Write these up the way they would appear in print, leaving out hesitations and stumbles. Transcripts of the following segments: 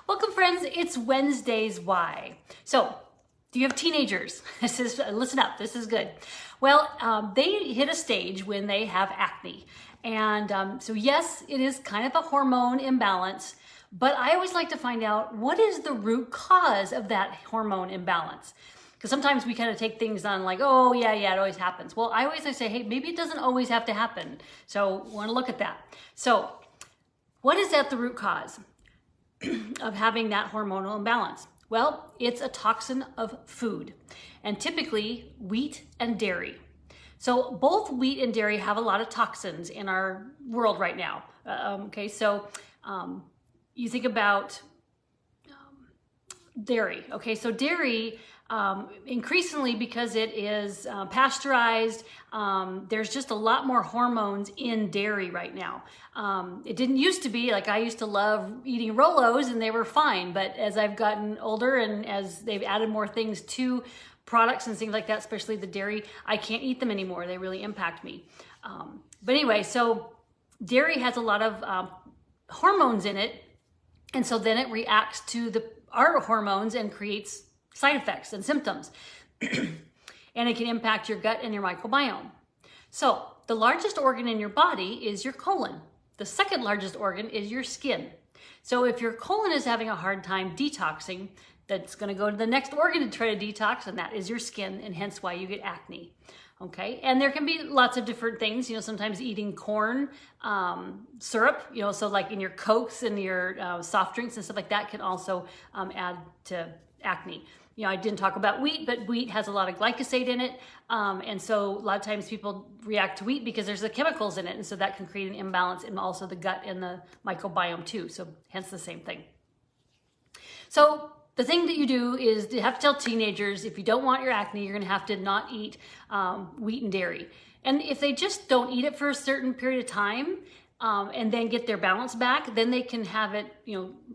Welcome friends, it's Wednesday's Why. So, do you have teenagers? Listen up, this is good. Well, they hit a stage when they have acne. And so yes, it is kind of a hormone imbalance, but I always like to find out what is the root cause of that hormone imbalance. Because sometimes we kind of take things on like, oh yeah, it always happens. Well, I say, hey, maybe it doesn't always have to happen. So we want to look at that. So what is at the root cause of having that hormonal imbalance? Well, it's a toxin of food, and typically wheat and dairy. So both wheat and dairy have a lot of toxins in our world right now. You think about dairy. Okay, so dairy, increasingly because it is pasteurized, there's just a lot more hormones in dairy right now. It didn't used to be, like I used to love eating Rolos and they were fine, but as I've gotten older and as they've added more things to products and things like that, especially the dairy, I can't eat them anymore. They really impact me. But anyway, so dairy has a lot of hormones in it, and so then it reacts to our hormones and creates side effects and symptoms. And it can impact your gut and your microbiome. So the largest organ in your body is your colon. The second largest organ is your skin. So if your colon is having a hard time detoxing, that's going to go to the next organ to try to detox, and that is your skin, and hence why you get acne. Okay, and there can be lots of different things, sometimes eating corn syrup, so like in your Cokes and your soft drinks and stuff like that can also add to acne. I didn't talk about wheat, but wheat has a lot of glyphosate in it. And so a lot of times people react to wheat because there's the chemicals in it. And so that can create an imbalance in also the gut and the microbiome too. So hence the same thing. So the thing that you do is you have to tell teenagers, if you don't want your acne, you're gonna have to not eat wheat and dairy. And if they just don't eat it for a certain period of time, and then get their balance back, then they can have it,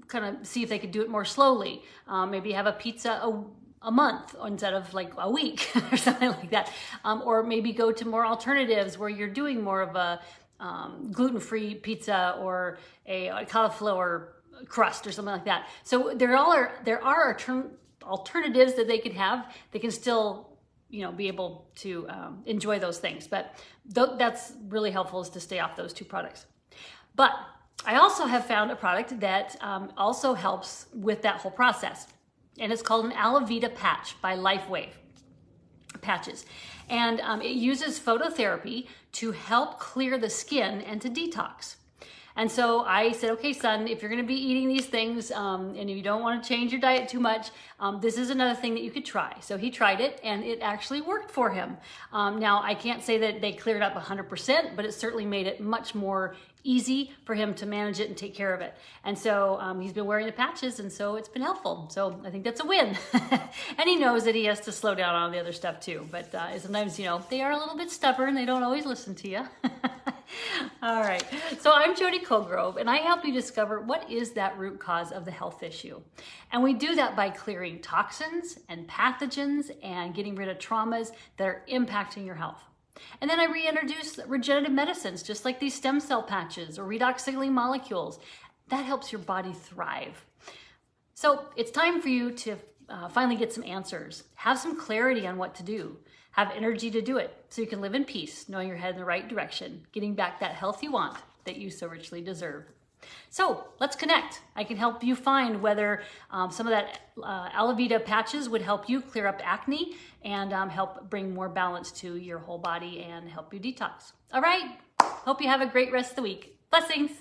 kind of see if they could do it more slowly. Maybe have a pizza a month instead of like a week or something like that. Or maybe go to more alternatives where you're doing more of a gluten-free pizza or a cauliflower crust or something like that. So there are alternatives that they could have. They can still be able to enjoy those things. But that's really helpful, is to stay off those two products. But I also have found a product that also helps with that whole process. And it's called an Aloe Vita patch by LifeWave patches. And it uses phototherapy to help clear the skin and to detox. And so I said, okay, son, if you're going to be eating these things and if you don't want to change your diet too much, this is another thing that you could try. So he tried it and it actually worked for him. Now, I can't say that they cleared up 100%, but it certainly made it much more easy for him to manage it and take care of it. And so he's been wearing the patches, and so it's been helpful. So I think that's a win. And he knows that he has to slow down on the other stuff too. But sometimes, they are a little bit stubborn. They don't always listen to you. All right, so I'm Jody Colgrove, and I help you discover what is that root cause of the health issue. And we do that by clearing toxins and pathogens and getting rid of traumas that are impacting your health. And then I reintroduce regenerative medicines, just like these stem cell patches or redox signaling molecules. That helps your body thrive. So it's time for you to finally get some answers, have some clarity on what to do, have energy to do it, so you can live in peace, knowing you're heading in the right direction, getting back that health you want that you so richly deserve. So let's connect. I can help you find whether some of that Aloe Vita patches would help you clear up acne and help bring more balance to your whole body and help you detox. All right, hope you have a great rest of the week. Blessings.